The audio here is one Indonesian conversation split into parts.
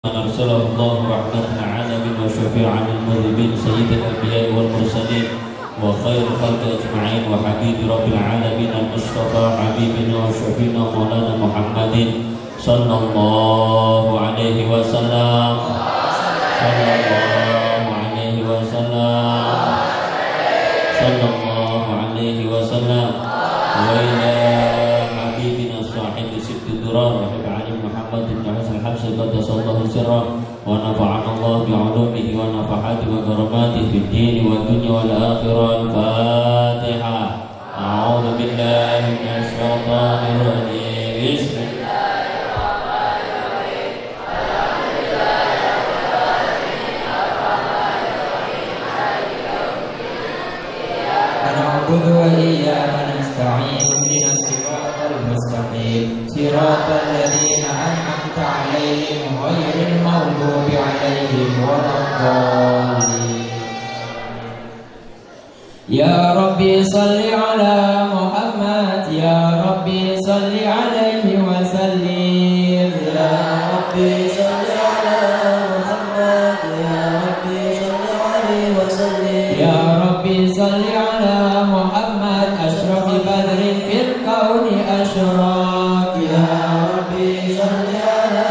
أرسله الله رحمة العالمين وشفيعا للمذنبين سيد الأنبياء والمرسلين وخير الخلق أجمعين وحبيب رب العالمين المصطفى حبيبنا وشفينا مولانا محمد صلى الله عليه وسلم صلى الله عليه وسلم صلى الله عليه وسلم وإلى حبيبنا صاحب ست الدرار وحب علي محمد بن حسن الحبس قدس الله سره ونفعنا الله بعلومه ونفحاته وكراماته في الدين والدنيا والآخرة. الفاتحة. أعوذ بالله من الشيطان الرجيم. بسم الله الرحمن الرحيم. الحمد لله رب العالمين الرحمن الرحيم مالك يوم الدين إياك نعبد وإياك نستعين اهدنا الصراط المستقيم صراط الذين أنعمت عليهم غير المغضوب عليهم ولا الضالين. يا ربي صل على محمد يا ربي صل عليه وسلم. يا ربي صل على محمد يا ربي صل عليه وسلم. يا ربي صل على محمد أشرف بدر في الكون أشراق. يا ربي صل على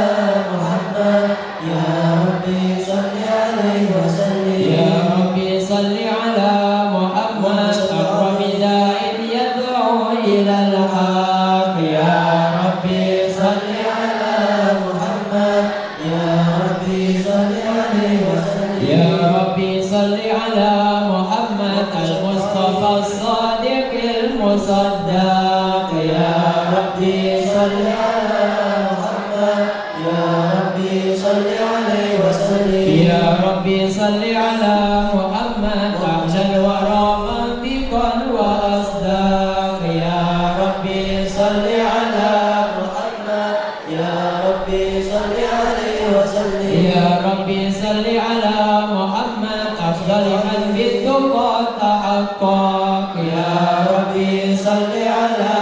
محمد يا ربي صل عليه وسلم. يا ربي صل على محمد أقرب داء يدعو إلى الحق. يا ربي صل على محمد يا ربي صل عليه وسلم. يا ربي صل على محمد المصطفى الصادق المصدق. يا ربي صل على محمد يا ربي صل عليه وسلم. يا ربي صل على محمد أحلى الورى منطقا وأصداق. يا ربي صل على محمد يا ربي صل عليه وسلم. يا ربي صل على محمد أفضل من بالتقى تحقق. يا ربي صل على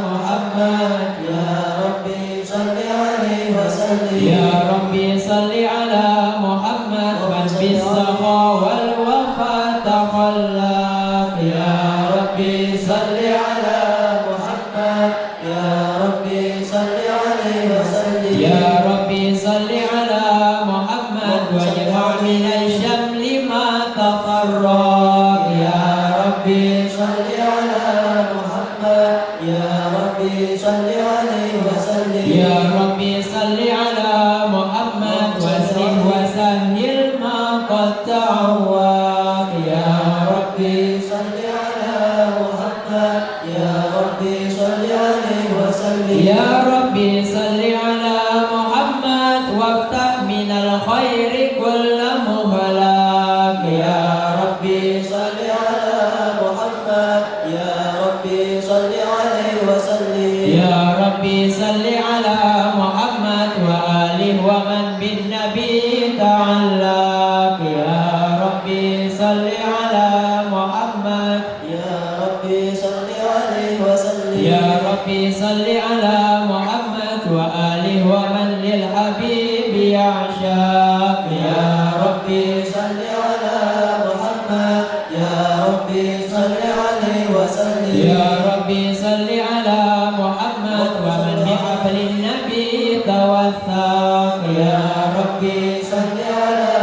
محمد يا ربي صل عليه وسلم. يا ربي صل على محمد من بالسخا والوفا تخلق. يا ربي صل على محمد يا ربي صل عليه وسلم. يا ربي صل على محمد واجمع من الشمل ما تفرق. يا ربي صل على محمد يا ربي صل عليه وسلم. يا ربي صل على محمد واسلم وسهل ما قد تعوق. يا ربي صل على محمد يا ربي صل عليه وسلم. يا ربي صل على محمد وافتح من الخير كل مغلق. يا ربي صل على محمد يا ربي صل عليه وسلم. يا ربي صل على محمد وآله ومن بالنبي تعلق. يا ربي صل على محمد يا ربي صل عليه وسلم. يا ربي صل على محمد وآله ومن للحبيب يعشق. يا ربي صل على محمد يا ربي صل عليه وسلم. يا ربي صل على محمد ومن بحبل النبي توثق. يا ربي صل على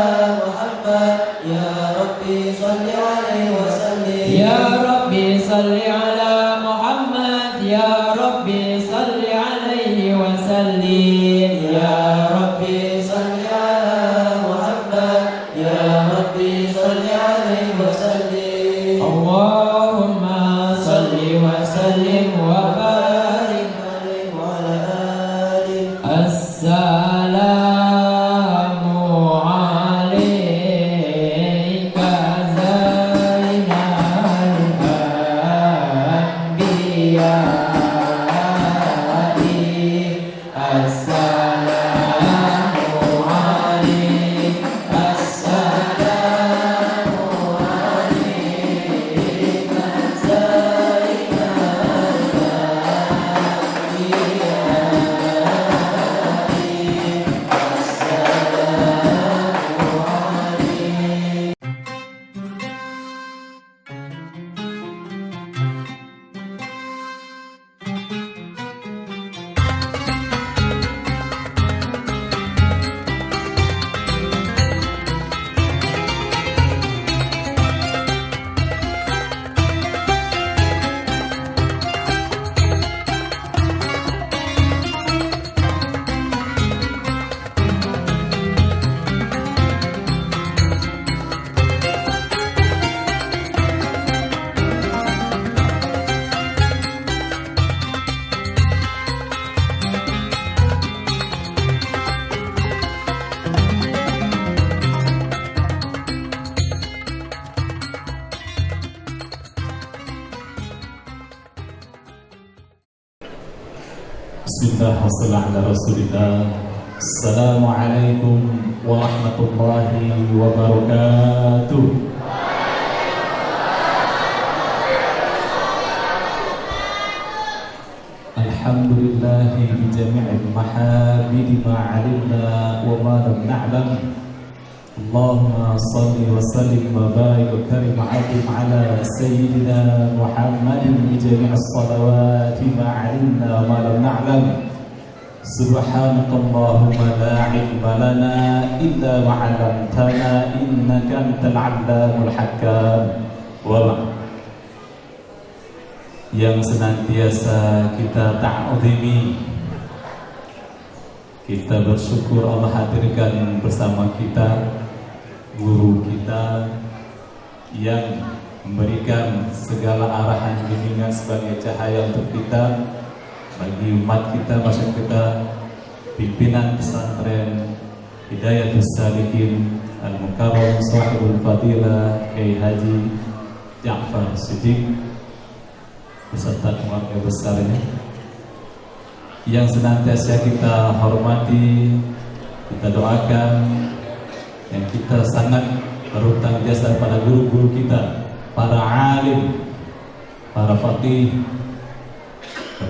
محمد يا ربي صل عليه وسلم. يا ربي صل على محمد يا ربي صل عليه وسلم. يا ربي صل على محمد يا ربي صل عليه وسلم. اللهم صل وسلم وبارك عليه وعلى آله. السلام Bismillah wassalatu ala Rasulillah. Assalamualaikum warahmatullahi wabarakatuh. Alhamdulillahi bi jami'il mahamidi ma 'alimna wa ma lam na'lam. Allahumma salli wa sallim wa barik wa karim 'azim ala sayyidina Muhammadin bi jami'is salawati ma 'alimna wa ma lam na'lam. Subhanakallahumma la 'ilma lana illa ma 'allamtana innaka antal 'allamul hakim. Wa yang senantiasa kita ta'zimi, kita bersyukur Allah hadirkan bersama kita guru kita yang memberikan segala arahan bimbingan sebagai cahaya untuk kita, bagi umat kita, masyarakat kita, pimpinan pesantren Hidayatus Salikin Al-Mukarram Sahibul Fadilah Kiai Haji Ja'far Siddiq beserta keluarga besarnya yang senantiasa kita hormati, kita doakan, yang kita sangat berhutang jasa pada guru-guru kita, para alim, para faqih,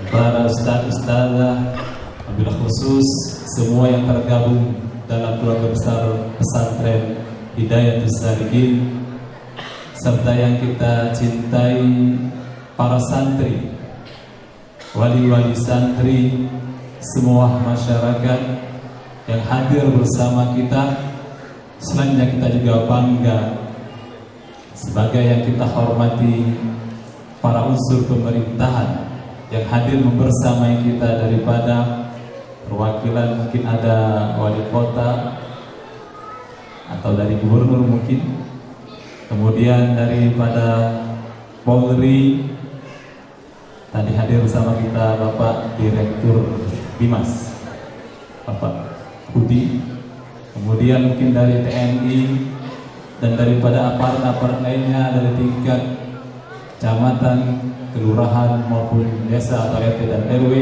para ustaz-ustazah, wabil khusus semua yang tergabung dalam keluarga besar pesantren Hidayatus Salikin, serta yang kita cintai, para santri, wali-wali santri, semua masyarakat yang hadir bersama kita. Selanjutnya kita juga bangga sebagai yang kita hormati para unsur pemerintahan yang hadir membersamai kita, daripada perwakilan mungkin ada wali kota atau dari gubernur mungkin, kemudian daripada Polri. Tadi hadir bersama kita Bapak Direktur Bimas, Bapak Budi, kemudian mungkin dari TNI dan daripada aparat-aparat lainnya dari tingkat kecamatan, kelurahan maupun desa atau RT dan RW,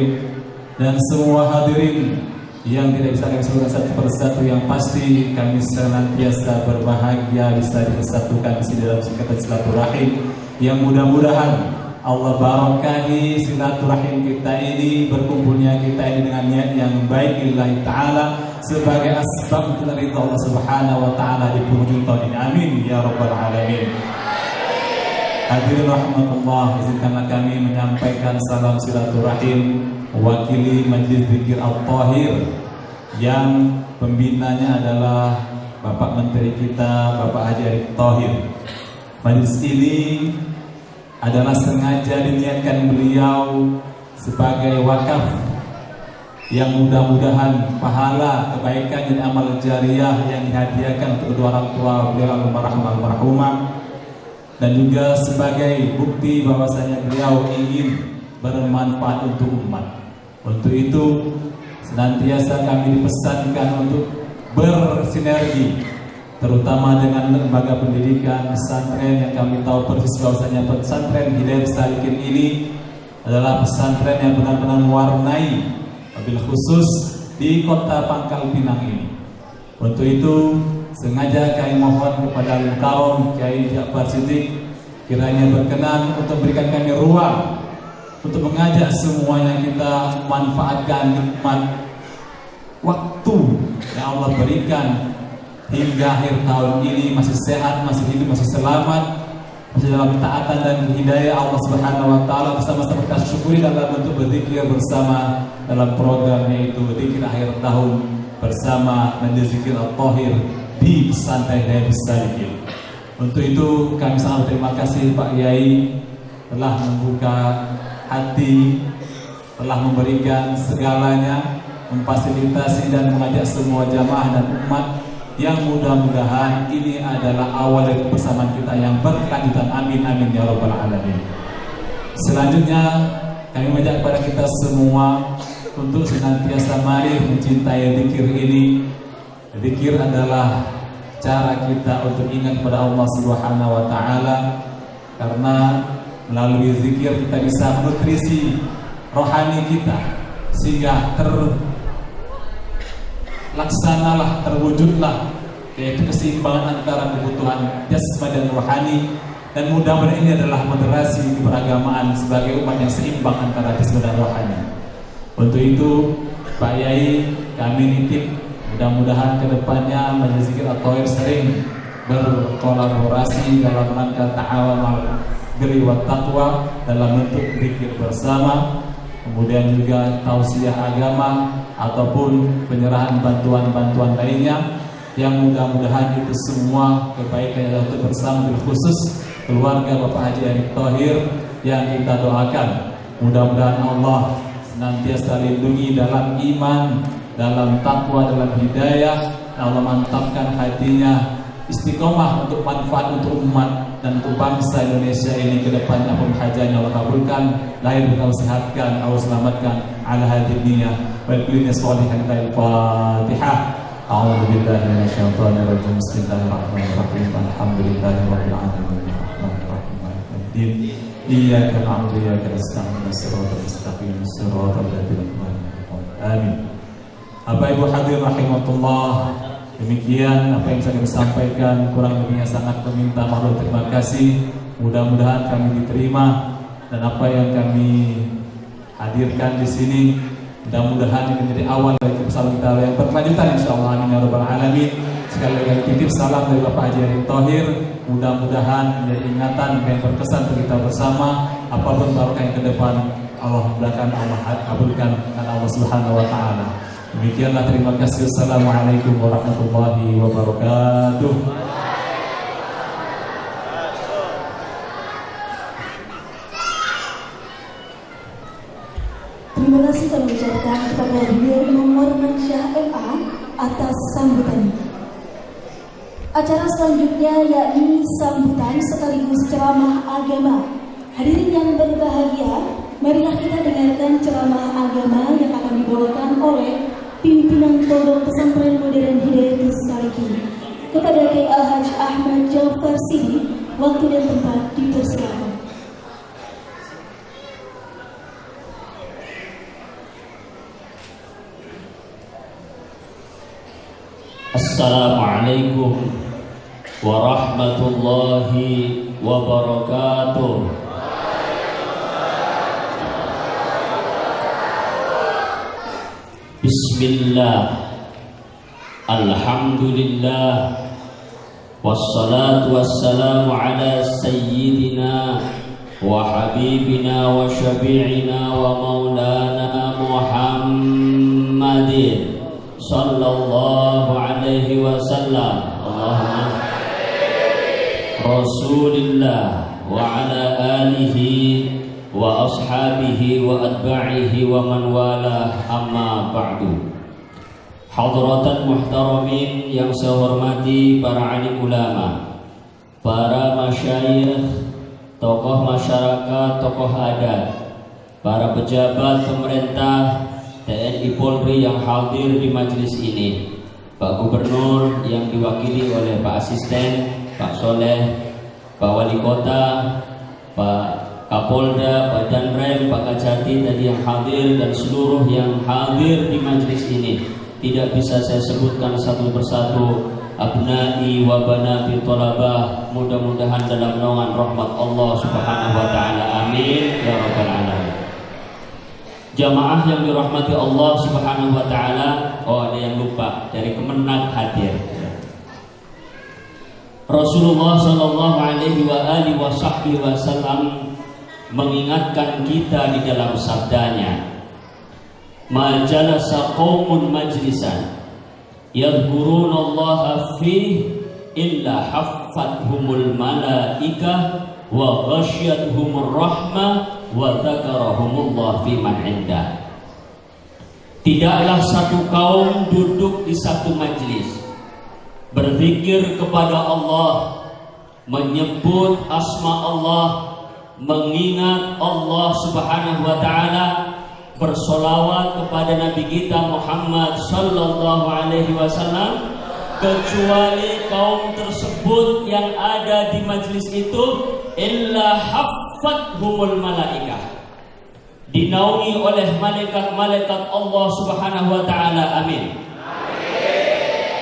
dan semua hadirin yang tidak bisa kami sebutkan satu persatu, yang pasti kami senantiasa berbahagia bisa disatukan di sini dalam ikatan silaturahim yang mudah-mudahan Allah barakahi silaturahim kita ini, berkumpulnya kita ini dengan niat yang baik lillahi ta'ala sebagai asbab untuk ridha Allah subhanahu wa ta'ala di penghujung tahun ini. Amin ya rabbal alamin. Hadirin rahmatullah, izinkanlah kami menyampaikan salam silaturahim mewakili Majelis Zikir Al-Tahir yang pembinanya adalah Bapak Menteri kita, Bapak Haji Arief Thohir. Majelis ini adalah sengaja diniatkan beliau sebagai wakaf yang mudah-mudahan pahala kebaikan dan amal jariah yang dihadiahkan untuk kedua orang tua beliau almarhumah, dan juga sebagai bukti bahwasanya beliau ingin bermanfaat untuk umat. Untuk itu senantiasa kami dipesankan untuk bersinergi, terutama dengan lembaga pendidikan pesantren yang kami tahu persis bahwasanya pesantren Hidayatus Salikin ini adalah pesantren yang benar-benar mewarnai, wabil khusus di kota Pangkal Pinang ini. Untuk itu sengaja kami mohon kepada Al-Mukarram Kiai Ja'far Siddiq kiranya berkenan untuk berikan kami ruang untuk mengajak semuanya kita manfaatkan nikmat waktu yang Allah berikan hingga akhir tahun ini, masih sehat, masih hidup, masih selamat, masih dalam taatan dan hidayah Allah Subhanahu wa taala, bersama-sama kita syukuri dalam bentuk berzikir bersama dalam program yaitu zikir akhir tahun bersama Majelis Zikir Al-Tahir di pesantren Hidayatus Salikin. Untuk itu kami sangat terima kasih Pak Yai telah membuka hati, telah memberikan segalanya, memfasilitasi dan mengajak semua jamaah dan umat yang mudah-mudahan ini adalah awal dari kebersamaan kita yang berkelanjutan. Amin amin ya rabbal alamin. Selanjutnya kami mengajak kepada kita semua untuk senantiasa mari mencintai zikir ini. Zikir adalah cara kita untuk ingat kepada Allah Subhanahu wa taala, karena melalui zikir kita bisa menutrisi rohani kita, sehingga terlaksanalah, terwujudlah yaitu keseimbangan antara kebutuhan jasmani dan rohani. Dan mudah-mudahan ini adalah moderasi keberagamaan sebagai umat yang seimbang antara jasmani dan rohani. Untuk itu Pak Yai, kami nitip mudah-mudahan kedepannya Majelis Zikir At-Thahir sering berkolaborasi dalam rangka ta'awun birri wat taqwa dalam bentuk zikir bersama, kemudian juga tausiah agama ataupun penyerahan bantuan-bantuan lainnya, yang mudah-mudahan itu semua kebaikan yang untuk bersama, khusus keluarga Bapak Haji Erick Thohir yang kita doakan. Mudah-mudahan Allah senantiasa lindungi dalam iman, dalam takwa, dalam hidayah. Allah mantapkan hatinya, istiqomah untuk manfaat untuk umat dan untuk bangsa Indonesia ini ke depannya. Apapun hajatnya Allah kabulkan, lahir Allah sehatkan, Allah selamatkan ala hadhihi niyah wa kulli shalihin. Al-Fatihah. A'udzu billahi minasyaitonir rajim. Bismillahirrahmanirrahim. Alhamdulillahirabbil alamin. Iyyaka na'budu wa iyyaka nasta'in. Shiratal mustaqim, shiratal ladzina an'amta 'alaihim. Amin. Bapak Ibu hadirin rahimakumullah, demikian apa yang saya sampaikan, kurang lebihnya sangat meminta maaf, terima kasih. Mudah-mudahan kami diterima dan apa yang kami hadirkan di sini mudah-mudahan ini menjadi awal dari kebesaran kita yang berkelanjutan insyaallah. Amin ya rabbal alamin. Sekali lagi titip salam dari Bapak Haji Erick Thohir. Mudah-mudahan menjadi ingatan yang berkesan untuk kita bersama. Apapun barokah yang ke depan, Allah mudahkan, Allah kabulkan dan Allah Subhanahu wa taala. Demikianlah, terima kasih. Assalamualaikum warahmatullahi wabarakatuh. Terima kasih kami ucapkan kepada beliau Imam Warmansyah MA atas sambutannya. Acara selanjutnya yakni sambutan sekaligus ceramah agama. Hadirin yang berbahagia, marilah kita dengarkan ceramah agama yang akan dibawakan oleh pimpinan Pondok Pesantren Modern Hidayatus Salikin. Kepada Kiai Al-Hajj Ahmad Jafar Sidi, waktu dan tempat dipersilakan. Assalamualaikum warahmatullahi wabarakatuh. Bismillah, alhamdulillah, wassalatu wassalamu ala sayyidina wa habibina wa syafi'ina wa maulana Muhammadin sallallahu alaihi wasallam. Allahumma Rasulillah wa ala alihi wa ashabihi wa atba'ihi wa man wala, amma ba'du. Hadratan muhtaramin yang saya hormati para alim ulama, para masyayikh, tokoh masyarakat, tokoh adat, para pejabat pemerintah, TNI Polri yang hadir di majelis ini, Pak Gubernur yang diwakili oleh Pak Asisten, Pak Soleh, Pak Wali Kota, Pak Kapolda, Pak Danrem, Pak Kajati tadi yang hadir, dan seluruh yang hadir di majelis ini. Tidak bisa saya sebutkan satu persatu. Abnai wa banati thalabah, mudah-mudahan dalam naungan rahmat Allah Subhanahu wa taala. Amin ya rabbal alamin. Jamaah yang dirahmati Allah Subhanahu wa taala. Oh, ada yang lupa, dari Kemenag hadir. Rasulullah sallallahu alaihi wa alihi wasallam mengingatkan kita di dalam sabdanya, ma jalasa qaumun majlisan yadhkurunallaha fi illa haffathumul malaikah wa ghasyiyatuhumur rahmah wa dzakarahumullah fi man indah. Tidaklah satu kaum duduk di satu majlis berzikir kepada Allah, menyebut asma Allah, mengingat Allah Subhanahu wa taala, bersolawat kepada Nabi kita Muhammad sallallahu alaihi wasallam, kecuali kaum tersebut yang ada di majlis itu illa haffathumul malaikah, dinaungi oleh malaikat-malaikat Allah Subhanahu wa taala. Amin.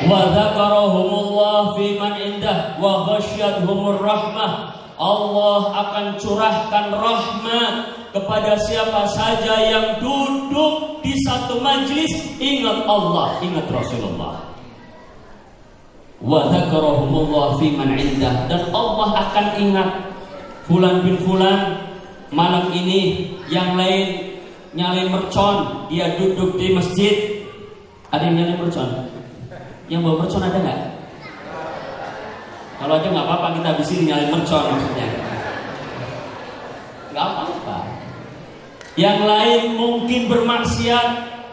Wa dzakarahumullah fi man indah wa ghasyiyatuhumur rahmah. Allah akan curahkan rahmat kepada siapa saja yang duduk di satu majlis ingat Allah, ingat Rasulullah. Wa dzakarahumullah fi man indah, dan Allah akan ingat fulan bin fulan malam ini yang lain nyalain mercon, dia duduk di masjid. Ada yang nyalain mercon? Yang bawa mercon ada nggak? Kalau ada nggak apa-apa, kita habis ini nyalain mercon maksudnya. Nggak apa-apa. Yang lain mungkin bermaksiat,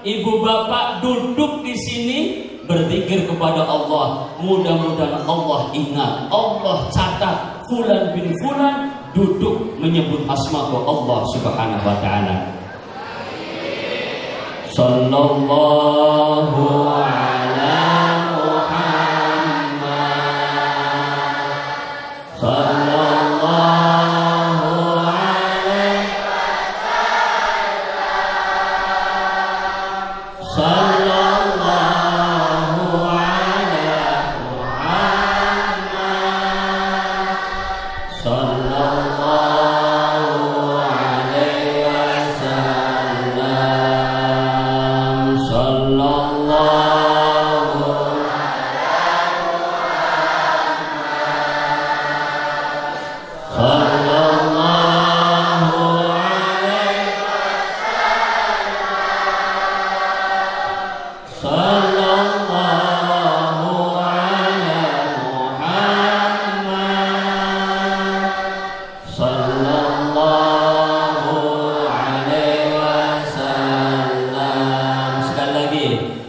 ibu bapak duduk di sini berzikir kepada Allah. Mudah-mudahan Allah ingat, Allah catat fulan bin fulan duduk menyebut asma Allah Subhanahu wa taala. Sallallahu ala Muhammad. Sallallahu alaihi wasallam. Sallallahu ala Muhammad. Sallallahu alaihi wasallam.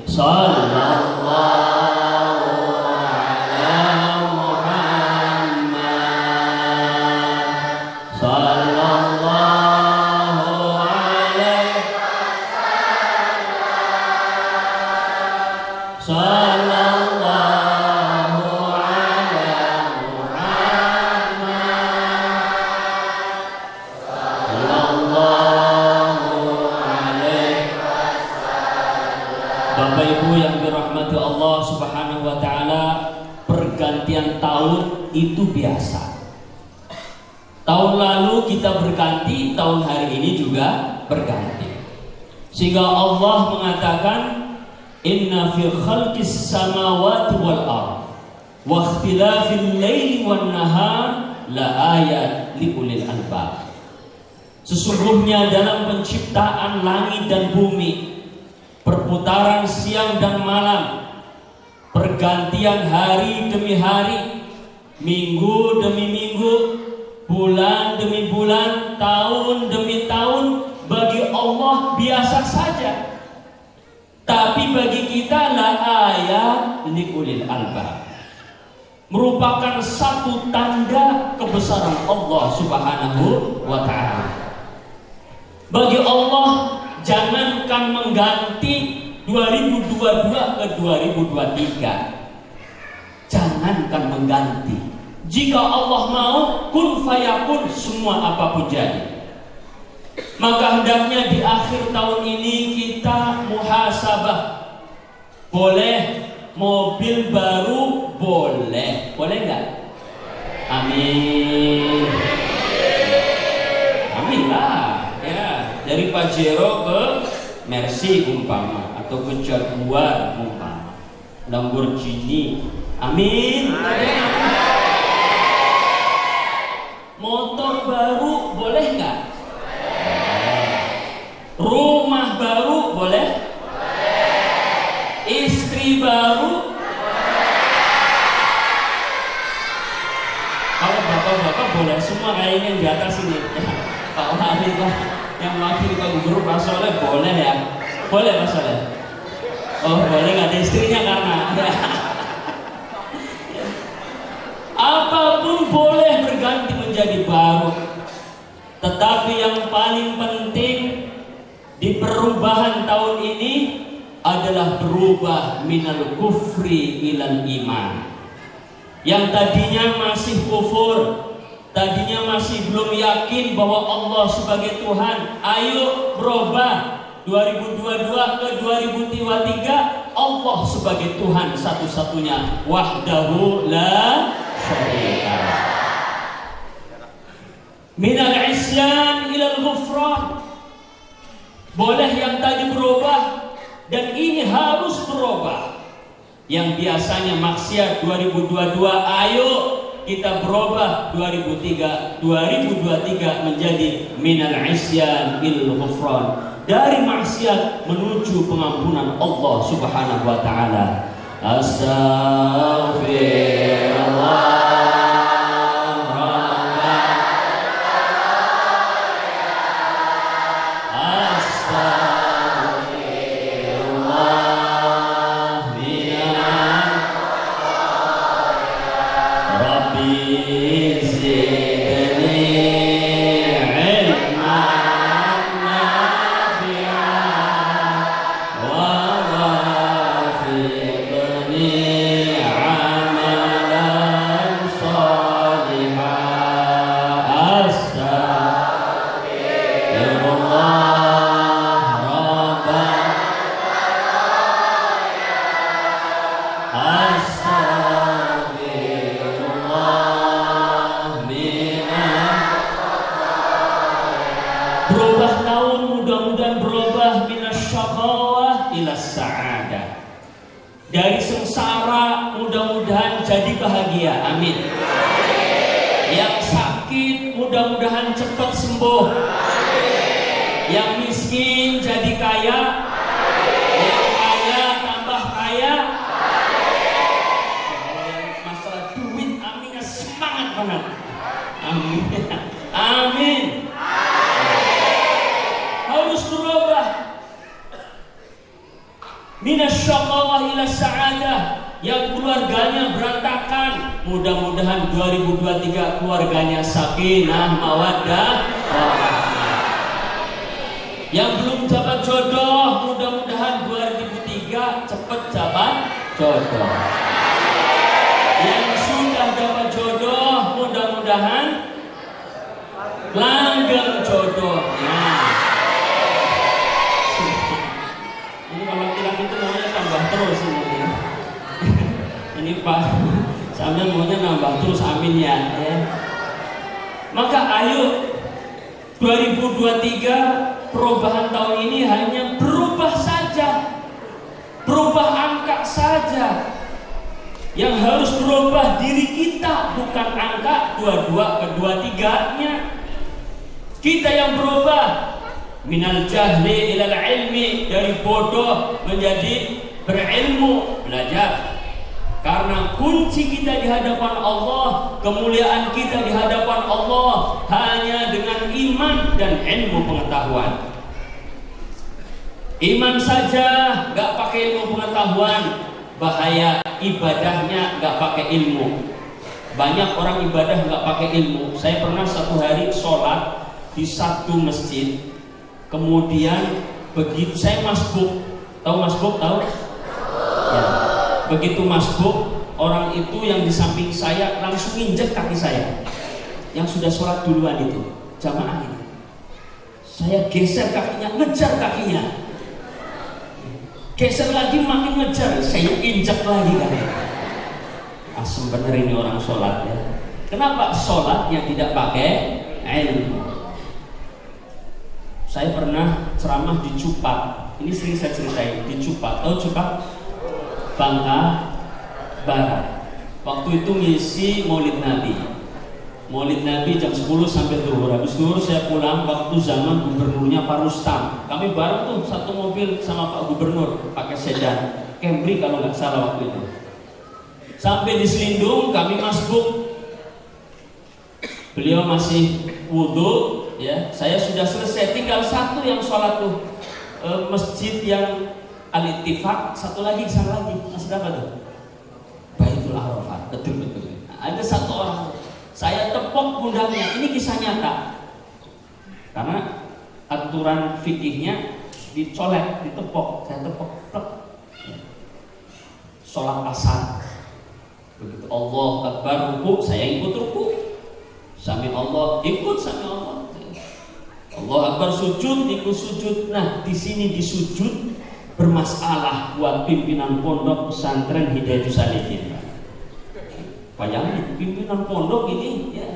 Sallallahu Bapak Ibu yang dirahmati Allah Subhanahu wa taala, pergantian tahun itu biasa. Tahun lalu kita berganti, tahun hari ini juga berganti. Sehingga Allah mengatakan, inna fi khalqis samawati wal ardh wa ikhtilafil laili wan nahar la ayat li ulil albab. Sesungguhnya dalam penciptaan langit dan bumi, perputaran siang dan malam, pergantian hari demi hari, minggu demi minggu, bulan demi bulan, tahun demi tahun, bagi Allah biasa saja. Tapi bagi kita la ayat li ulil albab, merupakan satu tanda kebesaran Allah Subhanahu wa taala. Bagi Allah, jangankan mengganti 2022 ke 2023, jangankan mengganti, jika Allah mau kun fayakun, semua apapun jadi. Maka hendaknya di akhir tahun ini kita muhasabah. Boleh mobil baru, boleh nggak? Amin, amin lah. Dari Pajero ke Mercy umpama, atau ke Jaguar umpama, Lamborghini, amin. Motor baru boleh nggak? Rumah baru boleh? Istri baru? Kalau bapak-bapak boleh semua, kayaknya di atas ini. Pak Wali Pak, yang wakil Pak Gubernur Pak Soleh boleh ya? Boleh Pak Soleh? Oh boleh, nggak ada istrinya karena apapun boleh berganti menjadi baru. Tetapi yang paling penting di perubahan tahun ini adalah berubah minal kufri ilal iman. Yang tadinya masih kufur, Tadinya masih belum yakin bahwa Allah sebagai Tuhan. Ayo berubah. 2022 ke 2023 Allah sebagai Tuhan satu-satunya. Wahdahu la syarika lah. Minal isyan ilal ghufran. Boleh yang tadi berubah, dan ini harus berubah. Yang biasanya maksiat 2022, ayo kita berubah 2023 menjadi minal isyan ilal ghufran. Dari maksiat menuju pengampunan Allah Subhanahu wa taala. Astaghfirullah. Berubah tahun, mudah-mudahan berubah minasyaqawah ila sa'adah. Dari sengsara mudah-mudahan jadi bahagia. Amin. Yang sakit mudah-mudahan cepat sembuh. Yang miskin jadi kaya. Yang kaya tambah kaya. Masalah duit, aminnya semangat banget. Amin. Amin. Harus berubah. Minasyaqawah ila sa'adah. Yang keluarganya berantakan, mudah-mudahan 2023 keluarganya sakinah mawaddah warahmah. Yang belum dapat jodoh, mudah-mudahan 2003 cepat dapat jodoh. Yang sudah dapat jodoh, mudah-mudahan langgeng jodohnya. Ini kalau laki-laki itu maunya tambah terus ini. Ini Pak, sambil maunya nambah terus, amin ya. Maka ayo 2023 perubahan tahun ini hanya berubah saja, berubah angka saja. Yang harus berubah diri kita, bukan angka 22 ke 23-nya. Kita yang berubah. Minal jahli ilal ilmi, dari bodoh menjadi berilmu, belajar. Karena kunci kita di hadapan Allah, kemuliaan kita di hadapan Allah hanya dengan iman dan ilmu pengetahuan. Iman saja gak pakai ilmu pengetahuan, bahaya. Ibadahnya gak pakai ilmu. Banyak orang ibadah gak pakai ilmu. Saya pernah satu hari sholat di satu masjid. Kemudian begitu saya masbuk, tahu masbuk tahu? Ya. Begitu masbuk, orang itu yang di samping saya langsung injek kaki saya. Yang sudah sholat duluan itu, jamaah ini. Saya geser kakinya, ngejar kakinya. Geser lagi, makin ngejar, saya injek lagi kan. Asem bener ini orang sholat ya. Kenapa sholat yang tidak pakai ilmu? Saya pernah ceramah di Cupak. Ini sering saya ceritain di Cupak. Tahu Cupak? Bangka Barat. Waktu itu ngisi Maulid Nabi. Maulid Nabi jam 10 sampai zuhur. Habis zuhur saya pulang waktu zaman gubernurnya Pak Rustam. Kami bareng tuh satu mobil sama Pak Gubernur pakai sedan Camry kalau nggak salah waktu itu. Sampai di Selindung kami masbuk. Beliau masih wudhu, ya. Saya sudah selesai, tinggal satu yang sholat tuh masjid yang Al-Ittifaq, satu lagi, masih apa tuh? Baitul Arafat, betul. Nah, ada satu orang, saya tepok pundaknya. Ini kisah nyata. Karena aturan fikihnya dicolek, ditepok, saya tepok, sholat asar. Begitu Allah Akbar ruku, saya ikut ruku. Sami Allah, ikut sami Allah. Allah Akbar sujud, ikut sujud. Nah, di sini di sujud bermasalah buat pimpinan pondok pesantren Hidayatus Salikin. Bayangin pimpinan pondok ini ya.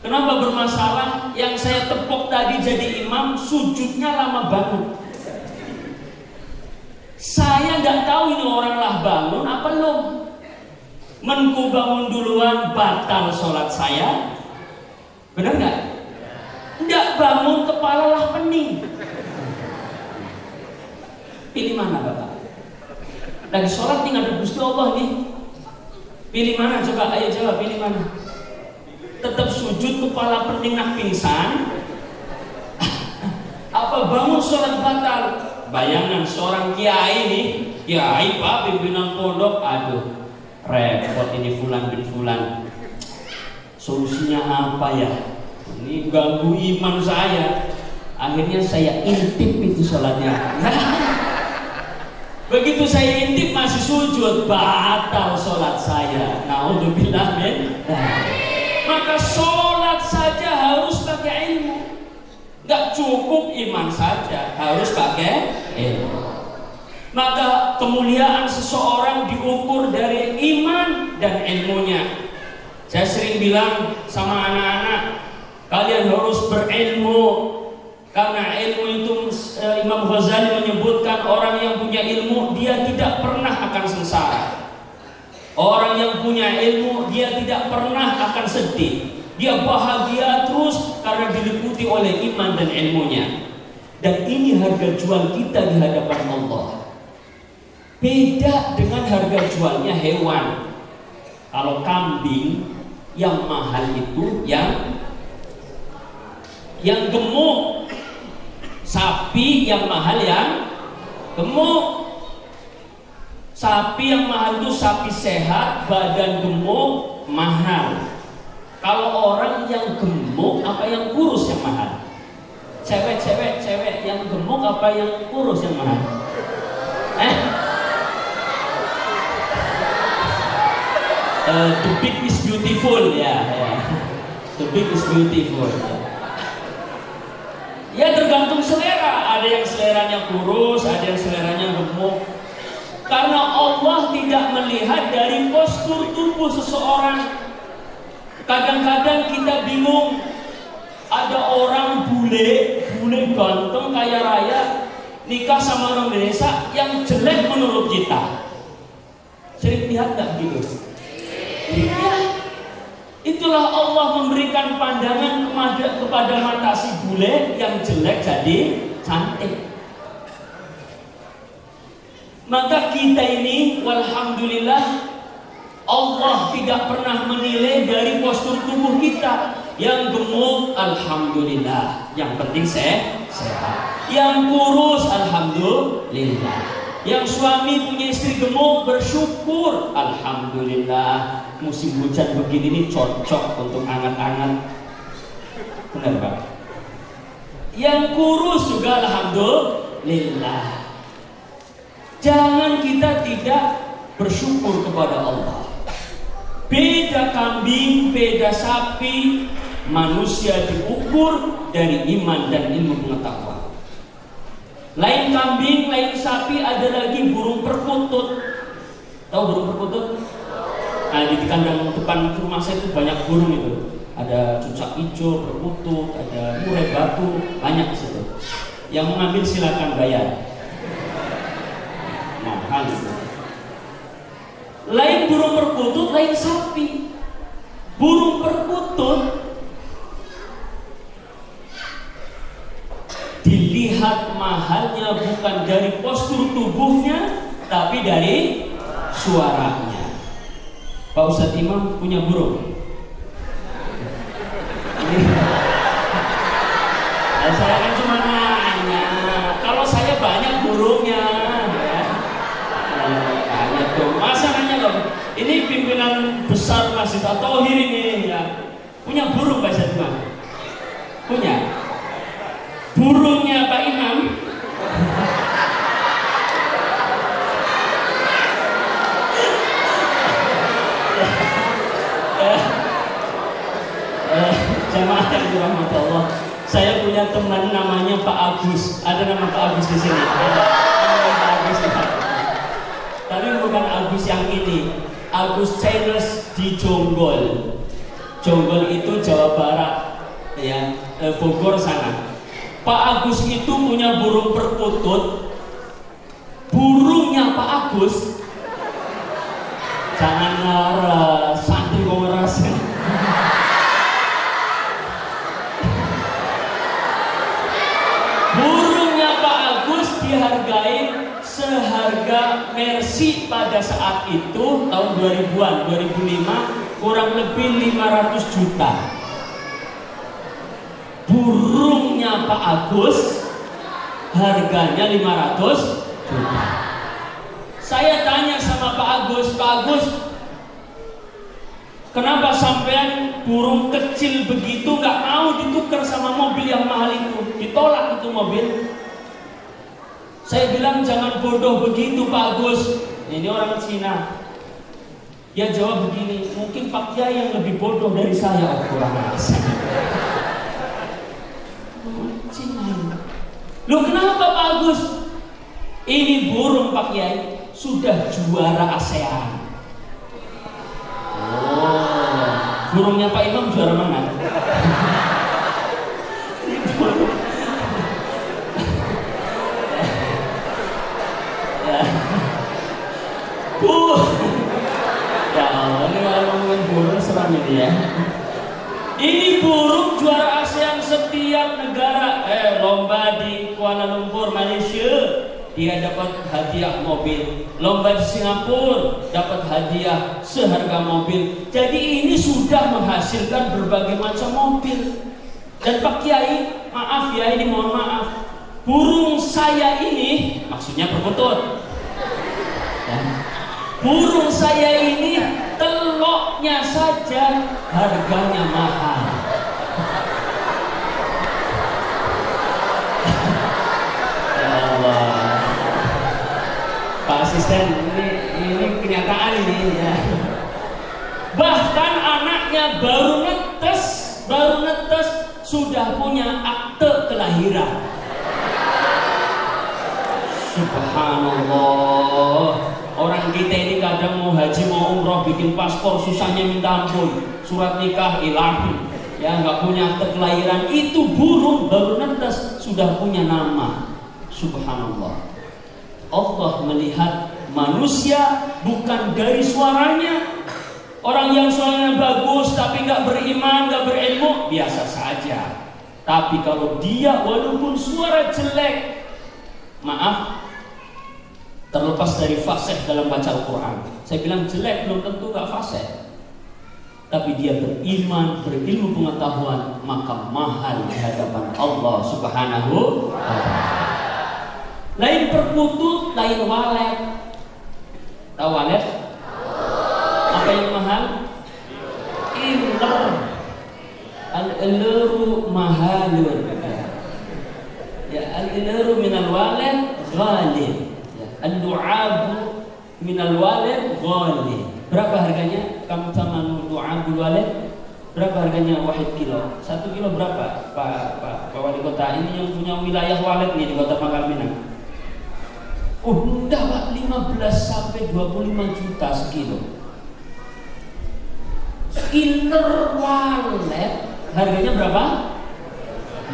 Kenapa bermasalah? Yang saya tepuk tadi jadi imam, sujudnya lama banget. Saya tidak tahu ini orang lah bangun apa belum. Menku bangun duluan, batal sholat saya. Benar nggak? Tidak bangun, kepala lah pening. Pilih mana Bapak? Lagi sholat nih ngadep Gusti Allah nih. Pilih mana coba? Ayo jawab, pilih mana? Tetap sujud, kepala pening nak pingsan. Apa bangun sholat batal? Bayangan seorang kiai nih, kiai Pak pimpinan pondok, aduh repot ini fulan bin fulan. Solusinya apa ya? Ini ganggu iman saya. Akhirnya saya intip itu sholatnya. Begitu saya intip masih sujud, batal sholat saya. Naudzubillah min. Maka sholat saja harus pakai ilmu. Gak cukup iman saja, harus pakai ilmu. Maka kemuliaan seseorang diukur dari iman dan ilmunya. Saya sering bilang sama anak-anak, kalian harus berilmu. Karena ilmu itu Imam Ghazali menyebutkan orang yang punya ilmu dia tidak pernah akan sengsara. Orang yang punya ilmu dia tidak pernah akan sedih. Dia bahagia terus karena diliputi oleh iman dan ilmunya. Dan ini harga jual kita di hadapan Allah. Beda dengan harga jualnya hewan. Kalau kambing yang mahal itu yang gemuk. Sapi yang mahal yang gemuk. Sapi yang mahal itu sapi sehat, badan gemuk, mahal. Kalau orang yang gemuk apa yang kurus yang mahal? Cewek yang gemuk apa yang kurus yang mahal? The big is beautiful ya. The big is beautiful. Ya tergantung selera. Ada yang seleranya kurus, ada yang seleranya gemuk. Karena Allah tidak melihat dari postur tubuh seseorang. Kadang-kadang kita bingung. Ada orang bule ganteng kaya raya nikah sama orang Indonesia yang jelek menurut kita. Sering lihat nggak gitu? Iya. Itulah Allah memberikan pandangan kepada mata si bule yang jelek jadi cantik. Maka kita ini, walhamdulillah, Allah tidak pernah menilai dari postur tubuh kita. Yang gemuk, alhamdulillah, yang penting sehat. Yang kurus, alhamdulillah. Yang suami punya istri gemuk, bersyukur, alhamdulillah. Musim hujan begini ini cocok untuk angan-angan. Benar Pak? Yang kurus juga alhamdulillah. Jangan kita tidak bersyukur kepada Allah. Beda kambing, beda sapi, manusia diukur dari iman dan ilmu pengetahuan. Lain kambing, lain sapi, ada lagi burung perkutut. Tahu burung perkutut? Nah, di kandang depan rumah saya itu banyak burung itu. Ada cucak hijau, perkutut, ada murai batu, banyak di situ. Yang mau ngambil silakan bayar. Mahal itu. Lain burung perkutut, lain sapi. Burung perkutut dilihat mahalnya bukan dari postur tubuhnya, tapi dari suaranya. Pak Ustadz Imam punya burung. Saya kan cuma nanya. Kalau saya banyak burungnya. Masa nanya loh, ini pimpinan besar Masjid At-Thahir ini ya, punya burung Pak Ustadz Imam? Punya? Burungnya Pak Imam Jamaah yang dirahmati Allah, saya punya teman namanya Pak Agus. Ada nama Pak Agus di sini. Pak Agus, tapi bukan Agus yang ini. Agus Chinese di Jonggol. Jonggol itu Jawa Barat, ya, Bogor sana. Pak Agus itu punya burung perkutut. Burungnya Pak Agus, jangan ngeres, santri kok ngeres. Burungnya Pak Agus dihargai seharga Mercy pada saat itu tahun 2000-an, 2005, kurang lebih 500 juta. Burungnya Pak Agus harganya 500 juta. Saya tanya sama Pak Agus, Pak Agus, kenapa sampean burung kecil begitu nggak mau ditukar sama mobil yang mahal itu? Ditolak itu mobil. Saya bilang jangan bodoh begitu Pak Agus. Ini orang Cina. Dia jawab begini, mungkin Pak Kiai yang lebih bodoh dari saya. Cina. Loh kenapa Pak Agus? Ini burung Pak Kiai sudah juara ASEAN. Oh, burungnya Pak Imam juara mana? Ya Allah, ini kalau ngomongin burung seram ini ya. Ini burung juara ASEAN setiap negara. Lomba di Kuala Lumpur, Malaysia, dia dapat hadiah mobil. Lomba di Singapura dapat hadiah seharga mobil. Jadi ini sudah menghasilkan berbagai macam mobil. Dan Pak Kiai, maaf ya, ini mohon maaf, burung saya ini, maksudnya perkutut. Burung saya ini teloknya saja harganya mahal. Ya Allah, Pak Asisten, ini kenyataan ini ya. Bahkan anaknya baru netes sudah punya akte kelahiran. Subhanallah. Orang kita ini kadang mau haji, mau umroh, bikin paspor susahnya minta ampun, surat nikah hilang, ya nggak punya akte kelahiran. Itu burung baru netes sudah punya nama. Subhanallah. Allah melihat manusia bukan dari suaranya. Orang yang suaranya bagus tapi nggak beriman, nggak berilmu, biasa saja. Tapi kalau dia walaupun suara jelek, maaf, terlepas dari fasih dalam baca Al-Quran, saya bilang jelek belum tentu gak fasih, tapi dia beriman, berilmu pengetahuan, maka mahal di hadapan Allah Subhanahu wa ta'ala. Lain perkutut, lain walet. Tahu walet? Apa yang mahal? Iler. Al-ileru mahalun. Ya, al-ileru minal walet ghalib. Al-du'abu minal walid ghalib. Berapa harganya? Kamu sama du'abul walid? Berapa harganya 1 kilo? 1 kilo berapa? Pak Wali Kota ini yang punya wilayah walid nih di Kota Pangkal Pinang. Oh, enggak Pak, 15 sampai 25 juta sekilo. Iler walid harganya berapa?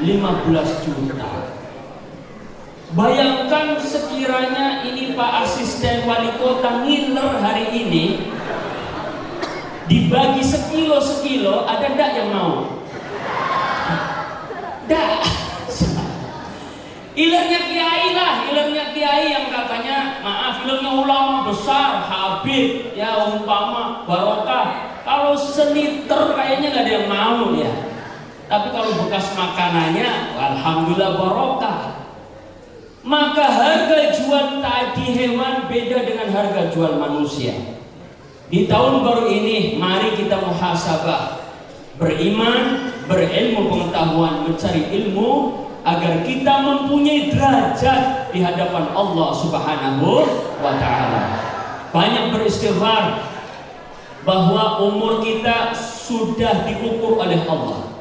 15 juta. Bayangkan sekiranya ini Pak Asisten Wali Kota ngiler hari ini, dibagi sekilo, ada ndak yang mau? Ndak. Ilernya kiai lah, ilernya kiai yang katanya, maaf, ilernya ulama besar, Habib, ya umpama, barokah. Kalau seliter kayaknya nggak ada yang mau ya. Tapi kalau bekas makanannya, alhamdulillah barokah. Maka harga jual tadi hewan beda dengan harga jual manusia. Di tahun baru ini, mari kita muhasabah, beriman, berilmu pengetahuan, mencari ilmu agar kita mempunyai derajat di hadapan Allah Subhanahu wa ta'ala. Banyak beristighfar bahwa umur kita sudah diukur oleh Allah.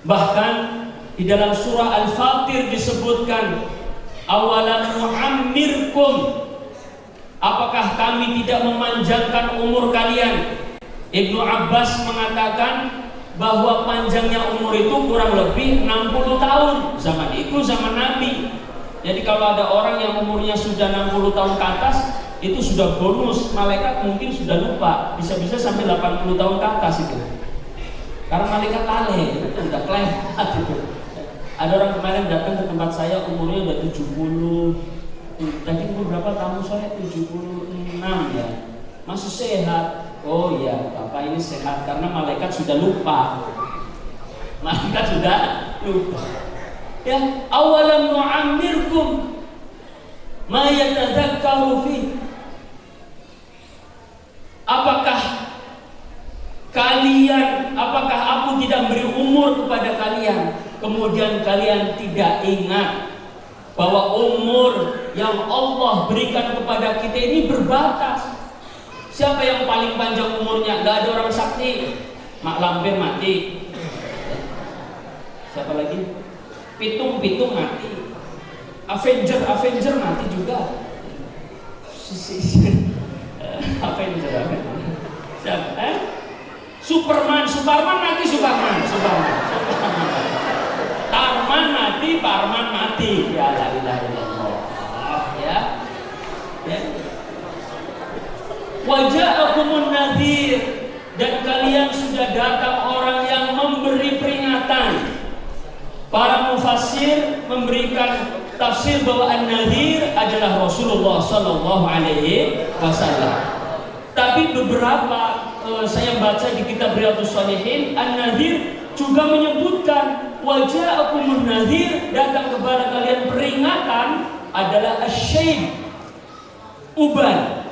Bahkan di dalam surah Al-Fatir disebutkan, awalam nu'ammirkum, apakah kami tidak memanjangkan umur kalian? Ibnu Abbas mengatakan bahwa panjangnya umur itu kurang lebih 60 tahun. Zaman itu zaman Nabi. Jadi kalau ada orang yang umurnya sudah 60 tahun ke atas, itu sudah bonus. Malaikat mungkin sudah lupa, bisa-bisa sampai 80 tahun ke atas itu. Karena malaikat lalai, itu udah kelewat itu. Ada orang kemarin datang ke tempat saya, umurnya udah 70. Tadi umur berapa kamu? Saya 76 ya. Masih sehat. Oh iya, Bapak ini sehat karena malaikat sudah lupa. Malaikat sudah lupa. Ya, awalam nu'ammirkum ma yatadzakkaru fi. Apakah aku tidak beri umur kepada kalian, kemudian kalian tidak ingat bahwa umur yang Allah berikan kepada kita ini berbatas. Siapa yang paling panjang umurnya? Gak ada orang sakti. Mak Lampir mati. Siapa lagi? Pitung mati. Avenger mati juga. Avenger. Siapa? Superman mati. Tarman mati, Parman mati. Ya la ilaha illallah. Ya. Waja'akumun nadhir, dan kalian sudah datang orang yang memberi peringatan. Para mufassir memberikan tafsir bahwa an-nadhir adalah Rasulullah sallallahu alaihi wasallam. Tapi beberapa saya baca di kitab Riyadhus Shalihin, an-nadhir juga menyebutkan waja'akumun nadhir, datang kepada kalian peringatan adalah asy-syaib, uban.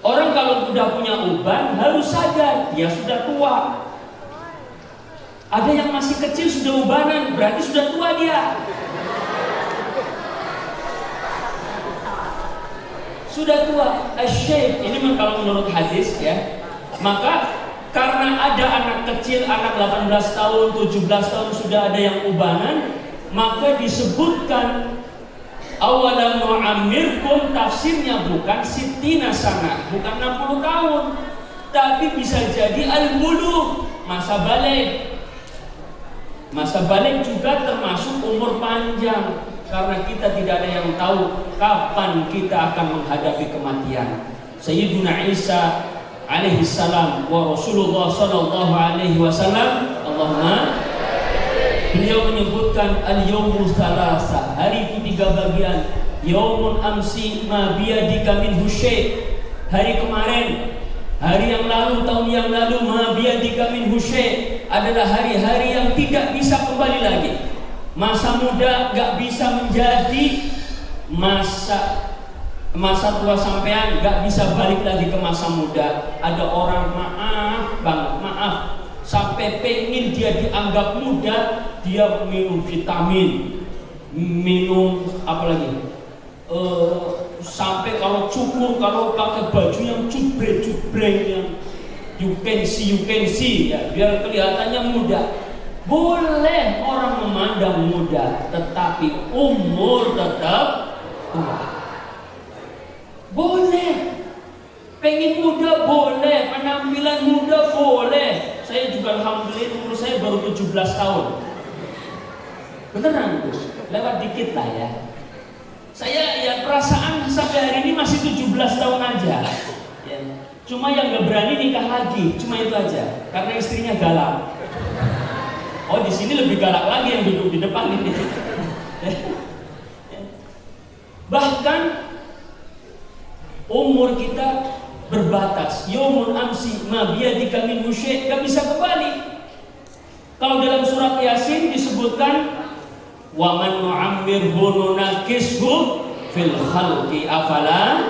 Orang kalau sudah punya uban harus sadar dia sudah tua. Ada yang masih kecil sudah ubanan, berarti sudah tua dia. Sudah tua. Asy-syaib ini kalau menurut hadis ya. Maka karena ada anak kecil, anak 18 tahun, 17 tahun sudah ada yang ubanan, maka disebutkan awalam nu'ammirkum, tafsirnya bukan sittina sana, bukan 60 tahun, tapi bisa jadi al-bulugh, masa balik. Masa balik juga termasuk umur panjang, karena kita tidak ada yang tahu kapan kita akan menghadapi kematian. Sayyiduna Isa alaihi salam wa Rasulullah sallallahu alaihi wasallam, Allahumma, beliau menyebutkan al-yawmu thalatha, hari itu 3 bagian. Yaumun amsi ma biyadika minhu syai', hari kemarin, hari yang lalu, tahun yang lalu, ma biyadika minhu syai', adalah hari-hari yang tidak bisa kembali lagi. Masa muda gak bisa menjadi masa tua sampean, gak bisa balik lagi ke masa muda. Ada orang maaf sampai pengen dia dianggap muda, dia minum vitamin, minum apa lagi, sampai kalau cukur, kalau pakai baju yang cubreng yang you can see ya, biar kelihatannya muda. Boleh orang memandang muda, tetapi umur tetap tua. Boleh pengen muda, boleh penampilan muda, boleh. Saya juga alhamdulillah umur saya baru 17 tahun. Beneran Gus, lewat dikit lah ya. Saya ya perasaan sampai hari ini masih 17 tahun aja ya. Cuma yang gak berani nikah lagi, cuma itu aja, karena istrinya galak. Oh, di sini lebih galak lagi yang duduk di depan ini. Bahkan umur kita berbatas. Yaumun amsi ma biyadika min syai', gak bisa kembali. Kalau dalam surat Yasin disebutkan wa man nu'ammirhu nunakishu fil khalqi afala,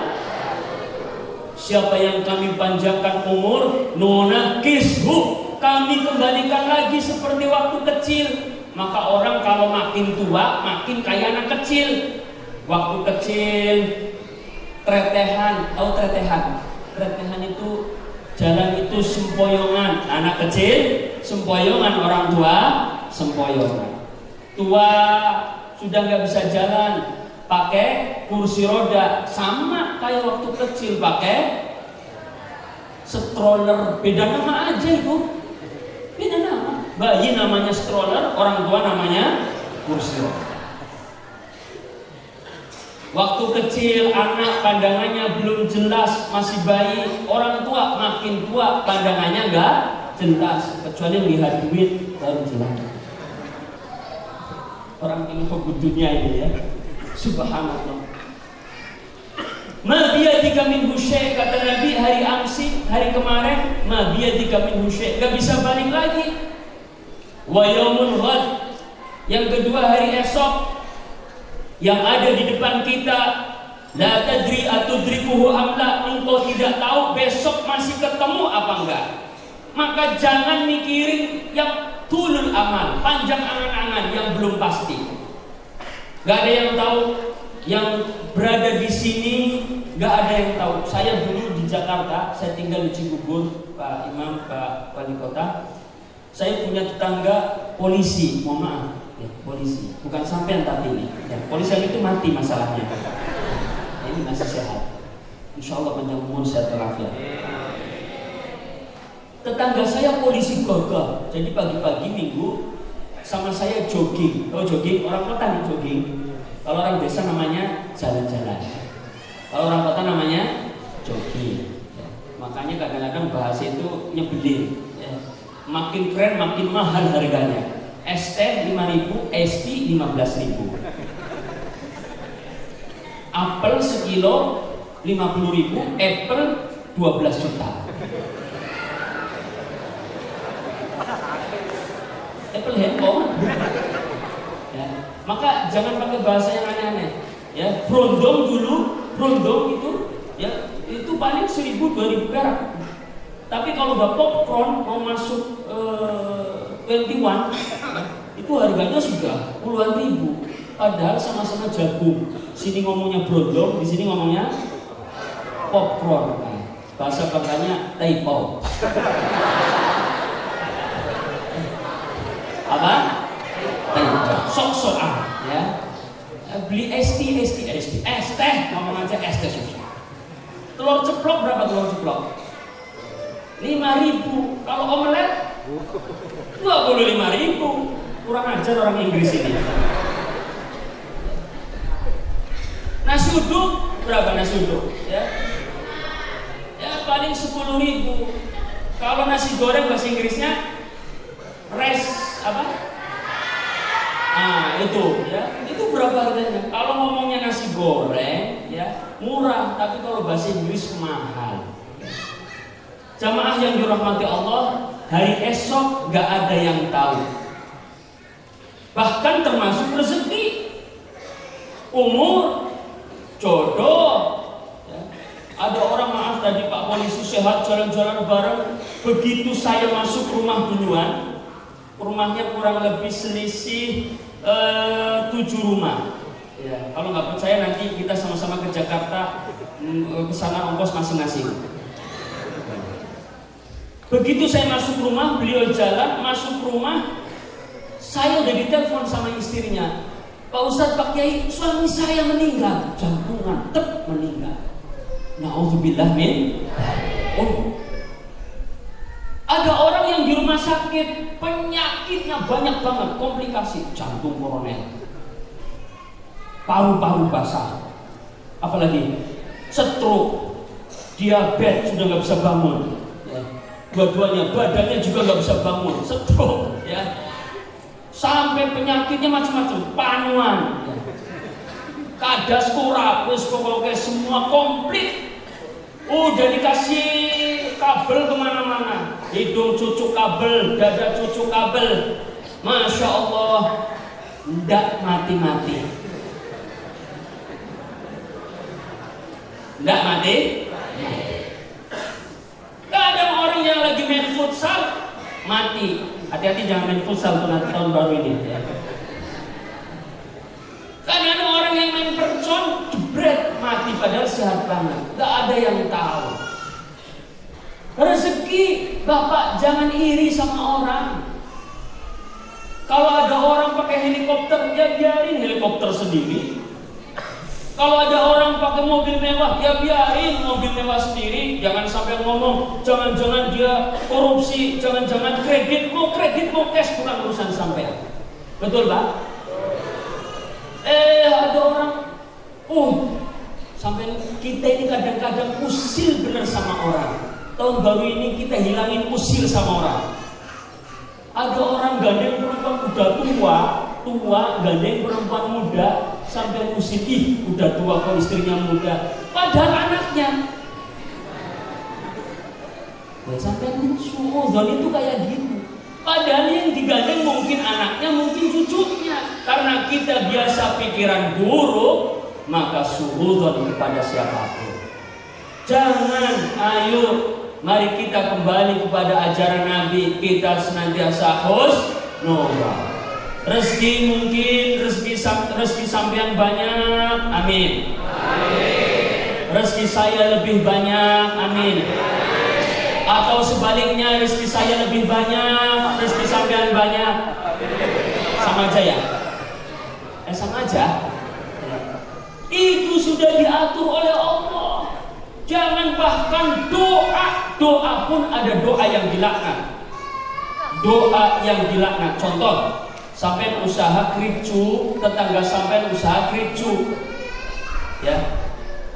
siapa yang kami panjangkan umur, nunakishu, kami kembalikan lagi seperti waktu kecil. Maka orang kalau makin tua makin kayak anak kecil. Waktu kecil tretehan, tahu tretehan? Tretehan itu jalan itu itu sempoyongan. Anak kecil sempoyongan, orang tua sempoyongan. Tua sudah nggak bisa jalan, pakai kursi roda, sama kayak waktu kecil pakai stroller. Beda nama aja itu, beda nama. Bayi namanya stroller, orang tua namanya kursi roda. Waktu kecil anak pandangannya belum jelas, masih bayi. Orang tua makin tua pandangannya nggak jelas, kecuali lihat duit baru jelas. Orang info dunia ini ya, subhanallah. Ma biyadika min husyai, kata Nabi hari amsi, hari kemarin, ma biyadika min husyai, gak bisa balik lagi. Wa yaumul ghad, yang kedua hari esok yang ada di depan kita, la tadri atudrikuhu amla, engkau tidak tahu besok masih ketemu apa enggak. Maka jangan mikirin yang tulul amal, panjang angan-angan yang belum pasti. Gak ada yang tahu, yang berada di sini gak ada yang tahu. Saya dulu di Jakarta, saya tinggal di Cibubur, Pak Imam, Pak Wali Kota. Saya punya tetangga polisi, mohon maaf, ya, polisi, bukan sampean tapi ini. Ya, polisi yang itu mati masalahnya. Ya, ini masih sehat. Insya Allah panjang umur, sehat walafiat. Tetangga saya polisi gagah, jadi pagi-pagi minggu sama saya jogging. Oh jogging, orang kota nih jogging. Kalau orang desa namanya jalan-jalan. Kalau orang kota namanya jogging. Ya, makanya kadang-kadang bahasa itu nyebelin. Ya. Makin keren, makin mahal harganya. ST 5.000, ST 15.000. Apel sekilo 50.000, apple 12 juta. Apple handphone. Ya. Maka jangan pakai bahasa yang aneh-aneh. Ya, brondong dulu, brondong itu ya itu paling 1.000-2.000 perak. Tapi kalau udah popcorn mau masuk 21, itu harganya sudah puluhan ribu. Padahal sama-sama jagung. Sini ngomongnya brondong, di sini ngomongnya popcorn. Nah, bahasa bangkanya typo. Apa? Sok-sokan ya. Beli ST ngomong aja ST susah. Telur ceplok berapa telur ceplok? 5.000. Kalau omelet 25.000. Kurang ajar orang Inggris ini. Nasi uduk berapa nasi uduk? Ya paling 10.000. Kalau nasi goreng bahasa Inggrisnya apa? Nah itu ya, itu berapa harganya? Kalau ngomongnya nasi goreng ya murah, tapi kalau bahasa Inggris mahal. Jamaah yang dirahmati Allah, hari esok gak ada yang tahu. Bahkan termasuk rezeki, umur, jodoh. Ya. Ada orang, maaf tadi Pak Polisi sehat jalan-jalan bareng, begitu saya masuk rumah duluan, rumahnya kurang lebih selisih 7 rumah. Ya, kalau nggak percaya nanti kita sama-sama ke Jakarta, ke sana ongkos masing-masing. Begitu saya masuk rumah, beliau jalan masuk rumah, saya udah ditelepon sama istrinya, Pak Ustadz, Pak Kiai, suami saya meninggal, jantungan, meninggal. Na'udzubillah min. Oh. Ada orang yang di rumah sakit, penyakitnya banyak banget, komplikasi, jantung koroner, paru-paru basah, apalagi stroke, diabetes, sudah nggak bisa bangun, ya. Dua-duanya, badannya juga nggak bisa bangun, stroke, ya. Sampai penyakitnya macam-macam, panuan, ya. Kadas kurap, pokoknya semua komplit. Udah dikasih kabel kemana-mana, hidung cucuk kabel, dada cucuk kabel, masya Allah, ndak mati-mati, ndak mati. Kadang orang yang lagi main futsal mati, hati-hati jangan main futsal tuh nanti tahun baru ini. Ya. Kadang orang yang main percon jebret mati padahal sehat banget, nggak ada yang tahu. Rezeki rezeki, Bapak jangan iri sama orang. Kalau ada orang pakai helikopter, ya biarin helikopter sendiri. Kalau ada orang pakai mobil mewah, ya biarin mobil mewah sendiri. Jangan sampai ngomong, jangan-jangan dia korupsi, jangan-jangan kredit mau cash, bukan urusan sampai. Betul, Pak? Ada orang, sampai kita ini kadang-kadang usil bener sama orang. Tahun baru ini kita hilangin usil sama orang. Ada orang gandeng perempuan udah tua gandeng perempuan muda sampai usil, udah tua kok istrinya muda, padahal anaknya. Sampai suudzon itu kayak gitu. Padahal yang digandeng mungkin anaknya, mungkin cucunya. Karena kita biasa pikiran buruk, maka suudzon kepada siapapun. Jangan, ayo, mari kita kembali kepada ajaran Nabi. Kita senantiasa husnuzon. Rezeki mungkin rezeki sampean banyak, amin. Rezeki saya lebih banyak, amin. Atau sebaliknya rezeki saya lebih banyak, rezeki sampean banyak, sama aja ya? Sama aja. Itu sudah diatur oleh Allah. Jangan bahkan doa pun ada doa yang dilaknat. Doa yang dilaknat. Contoh, sampai usaha kericu, tetangga sampai usaha kericu, ya,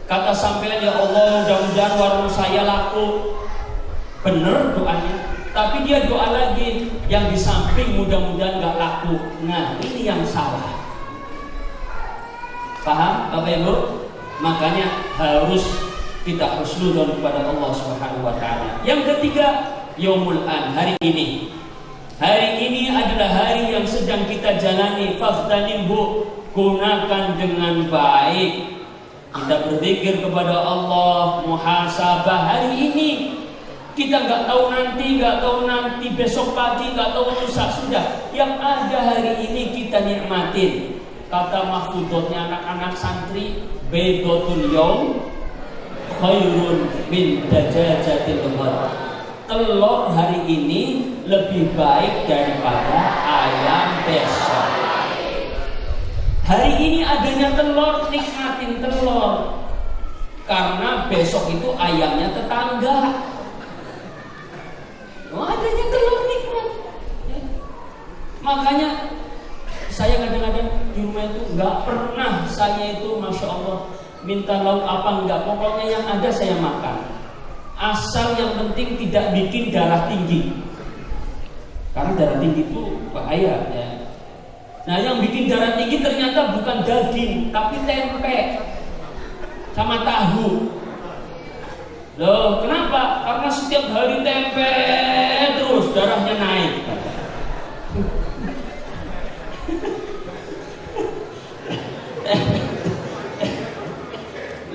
kata sampai, ya Allah, mudah-mudahan warung saya laku. Bener doanya, tapi dia doa lagi yang di samping mudah-mudahan gak laku. Nah, ini yang salah. Paham, Bapak Ibu? Makanya harus kita husnuzon kepada Allah Subhanahu wa taala. Yang ketiga, Yaumul An, hari ini. Hari ini adalah hari yang sedang kita jalani. Faftanimhu, gunakan dengan baik. Kita berzikir kepada Allah, muhasabah hari ini. Kita nggak tahu nanti, besok pagi, nggak tahu lusa, sudah. Yang ada hari ini kita nikmatin. Kata mahfudotnya anak-anak santri, Baidotul yaum khairun min dajajatil ghad. Telur hari ini lebih baik daripada ayam besok. Hari ini adanya telur, nikmatin telur. Karena besok itu ayamnya tetangga. Adanya telur nikmat. Ya. Makanya saya kadang-kadang di rumah itu nggak pernah saya itu, masya Allah, minta lauk apa enggak. Pokoknya yang ada saya makan. Asal yang penting tidak bikin darah tinggi. Karena darah tinggi itu bahaya ya. Nah, yang bikin darah tinggi ternyata bukan daging, tapi tempe sama tahu. Loh, kenapa? Karena setiap hari tempe terus darahnya naik.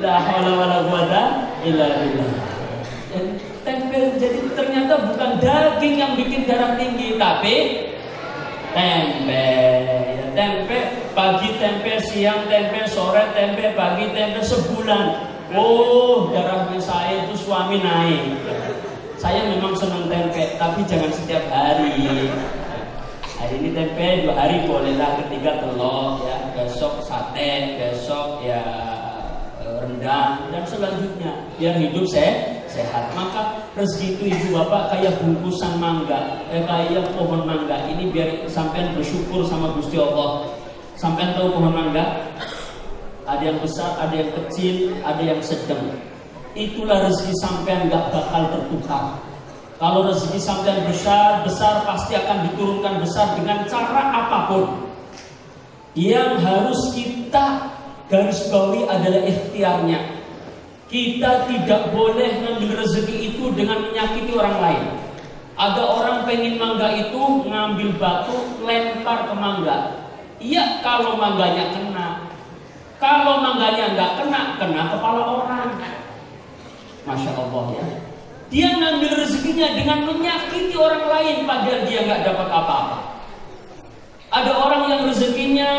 La haula wala quwata illa billah. Tempe jadi ternyata bukan daging yang bikin darah tinggi, tapi tempe. Ya, tempe pagi, tempe siang, tempe sore, tempe pagi, tempe sebulan. Oh, darahnya saya itu suami naik. Saya memang senang tempe, tapi jangan setiap hari. Hari ini tempe, 2 hari bolehlah, ketiga telur, ya, besok sate, besok ya rendang, dan selanjutnya biar hidup sehat. Maka rezeki itu ibu bapak kayak bungkusan mangga, kayak pohon mangga. Ini biar sampean bersyukur sama Gusti Allah. Sampean tahu pohon mangga? Ada yang besar, ada yang kecil, ada yang sedang. Itulah rezeki sampean gak bakal tertukar. Kalau rezeki sampean besar pasti akan diturunkan besar dengan cara apapun. Yang harus kita garis bawahi adalah ikhtiarnya. Kita tidak boleh ngambil rezeki itu dengan menyakiti orang lain. Ada orang pengen mangga itu ngambil batu lempar ke mangga. Iya, kalau mangganya kena. Kalau mangganya nggak kena kepala orang. Masya Allah ya. Dia ngambil rezekinya dengan menyakiti orang lain, padahal dia nggak dapat apa-apa. Ada orang yang rezekinya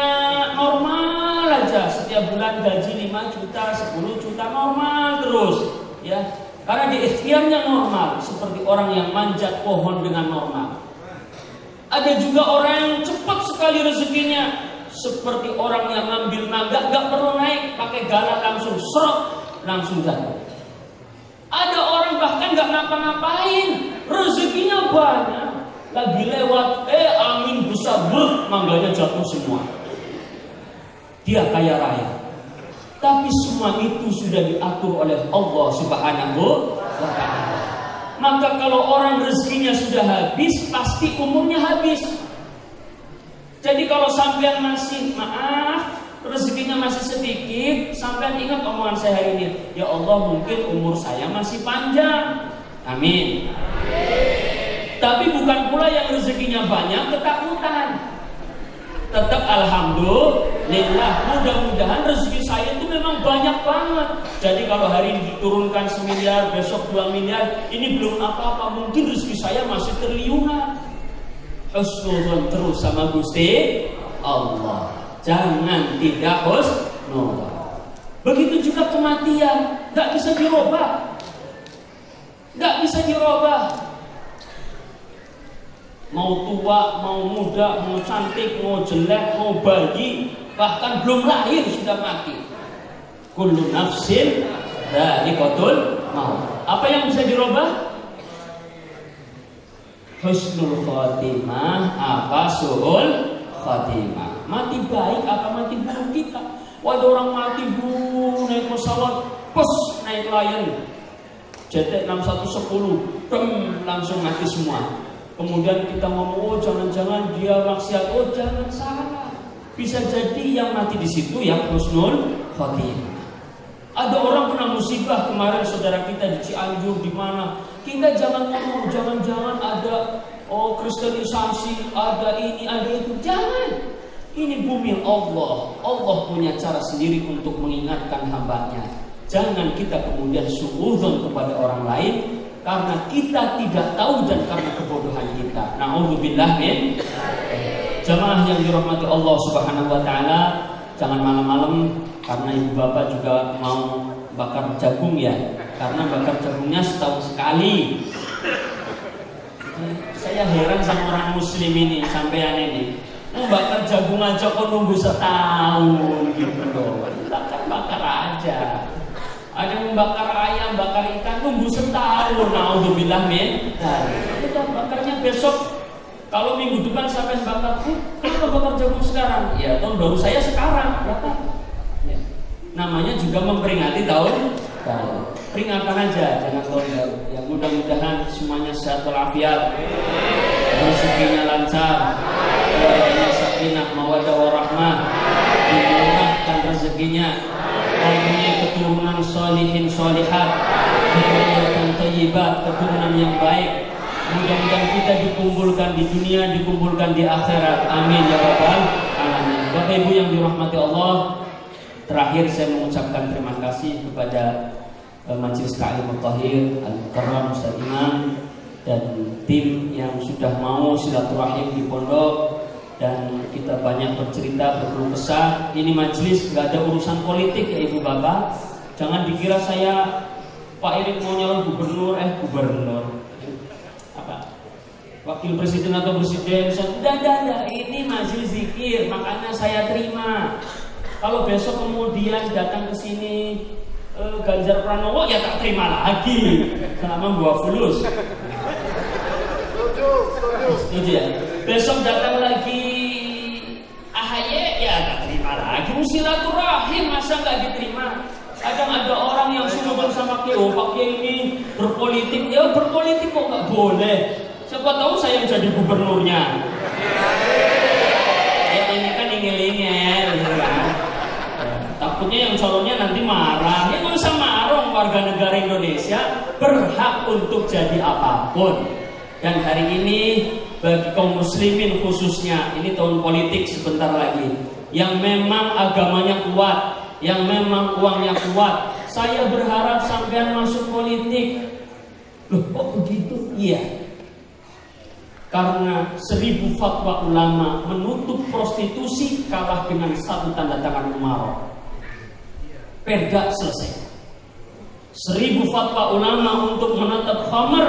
normal aja, setiap bulan gaji 5 juta, 10 juta normal terus, ya. Karena di ikhtiarnya normal, seperti orang yang manjat pohon dengan normal. Ada juga orang yang cepat sekali rezekinya, seperti orang yang ngambil naga, gak perlu naik, pakai galah langsung serot, langsung jatuh. Ada orang bahkan gak ngapa-ngapain, rezekinya banyak, lagi lewat, angin besar, mangganya jatuh semua. Dia kaya raya. Tapi semua itu sudah diatur oleh Allah Subhanahu wa ta'ala. Maka kalau orang rezekinya sudah habis, pasti umurnya habis. Jadi kalau sampean masih, maaf, rezekinya masih sedikit, sampean ingat omongan saya hari ini, ya Allah mungkin umur saya masih panjang. Amin. Tapi bukan pula yang rezekinya banyak ketakutan. Tetap alhamdulillah, mudah-mudahan rezeki saya itu memang banyak banget. Jadi kalau hari ini diturunkan 1 miliar, besok 2 miliar, ini belum apa-apa, mungkin rezeki saya masih triliunan. Husnuzon terus sama Gusti Allah. Jangan tidak husnuzon. Begitu juga kematian, gak bisa dirubah. Gak bisa dirubah. Mau tua, mau muda, mau cantik, mau jelek, mau bayi, bahkan belum lahir sudah mati. Kullu nafsin dha'iqatul maut. Apa yang bisa dirubah? Husnul khotimah, apa su'ul khotimah. Mati baik apa mati buruk kita. Waduh, orang mati bu naik pesawat, naik Lion JT 6110, langsung mati semua. Kemudian kita ngomong, jangan-jangan dia maksiat, jangan salah. Bisa jadi yang mati di situ yang husnul khotimah. Ada orang kena musibah kemarin, saudara kita di Cianjur di mana. Kita jangan ngomong, jangan-jangan ada kristenisasi, ada ini, ada itu. Jangan. Ini bumi Allah. Allah punya cara sendiri untuk mengingatkan hambanya. Jangan kita kemudian suudzon kepada orang lain karena kita tidak tahu dan karena kebodohan kita. Na'udzubillah min. Jamaah yang dirahmati Allah Subhanahu wa taala, jangan malam-malam karena ibu bapak juga mau bakar jagung ya. Karena bakar jagungnya setahun sekali. Saya heran sama orang muslim ini, sampean ini. Bakar jagung aja kok nunggu setahun gitu loh. Kita kan bakar aja. Ada yang bakar ayam, bakar ikan, tunggu setahun. Na'udzubillah min. Kita bakarnya besok. Kalau minggu depan sampai bakar, kenapa bakar jagung sekarang? Ya tahun baru saya sekarang. Ya. Namanya juga memperingati tahun baru. Peringatan aja, jangan tahun baru. Ya mudah-mudahan semuanya sehat walafiat, rezekinya lancar, keluarganya sakinah, mawaddah warahmah, dimurahkan rezekinya. Mempunyai keturunan solihin solihat, keturunan thayyibat, keturunan yang baik. Mudah-mudahan kita dikumpulkan di dunia, dikumpulkan di akhirat. Amin ya rabbal alamin. Bapak Ibu yang dirahmati Allah, terakhir saya mengucapkan terima kasih kepada Majelis Ta'lim At-Tahir, Al-Karam Ustaz Imam dan tim yang sudah mau silaturahim di pondok. Dan kita banyak bercerita, berkeluh kesah. Ini majelis nggak ada urusan politik ya ibu bapak. Jangan dikira saya Pak Erik mau nyalon gubernur, apa? Wakil presiden atau presiden. Tidak. Ini majelis zikir, makanya saya terima. Kalau besok kemudian datang ke sini Ganjar Pranowo, ya tak terima lagi. Selama buah fulus. Setuju ya? Besok datang lagi AHY, ya tak terima lagi. Silaturahim masa nggak diterima? Kadang ada orang yang suka sama Kiai, Pak Kiai ini berpolitik, ya berpolitik kok nggak boleh. Siapa tahu saya yang jadi gubernurnya. Ya ini kan ingel-ingel, gitu kan? Takutnya yang calonnya nanti marah. Ya nggak usah marah, warga negara Indonesia berhak untuk jadi apapun. Dan hari ini bagi kaum muslimin khususnya, ini tahun politik sebentar lagi, yang memang agamanya kuat, yang memang uangnya kuat, saya berharap sampean masuk politik. Loh kok begitu? Iya. Karena 1000 fatwa ulama menutup prostitusi kalah dengan 1 tanda tangan Umar. Perda selesai. 1000 fatwa ulama untuk menetap khamr.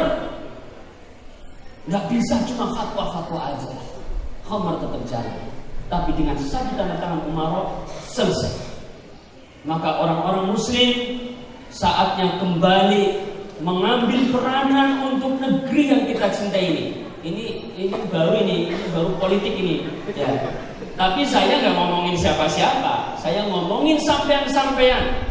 Nggak bisa cuma fatwa-fatwa aja, khamr tetap jalan. Tapi dengan satu tanda tangan umarok selesai. Maka orang-orang muslim saatnya kembali mengambil peranan untuk negeri yang kita cintai ini. Ini baru politik ini. Ya. Tapi saya nggak ngomongin siapa-siapa. Saya ngomongin sampean-sampean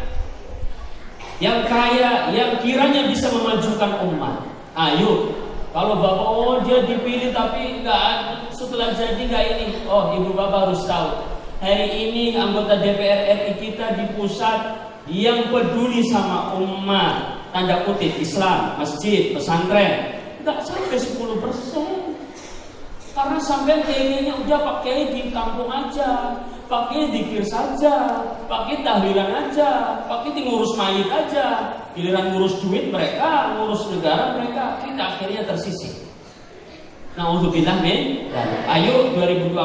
yang kaya, yang kiranya bisa memajukan umat. Ayo, kalau bapak dia dipilih tapi nggak, setelah jadi nggak ini. Oh, ibu bapak harus tahu. Hari ini anggota DPR RI kita di pusat yang peduli sama umat, tanda kutip Islam, masjid, pesantren, nggak sampai 10%. Karena sampai kayaknya udah pakai di kampung aja, pakai dikir saja, pakai tahlilan aja, pakai ngurus mayit aja. Giliran ngurus duit mereka, ngurus negara mereka, kita akhirnya tersisih. Nah, untuk kita ayo 2024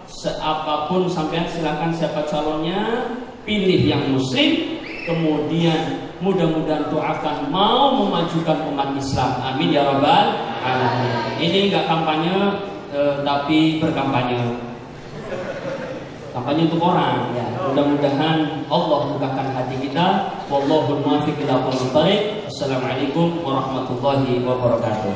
seapapun sampean silakan siapa calonnya, pilih yang muslim, kemudian mudah-mudahan doakan mau memajukan umat Islam. Amin ya rabbal alamin. Ini enggak kampanye tapi berkampanye. Kampanye untuk orang ya. Mudah-mudahan Allah bukakan hati kita. Wallahul muwaffiq ila aqwamit thoriq. Assalamualaikum warahmatullahi wabarakatuh.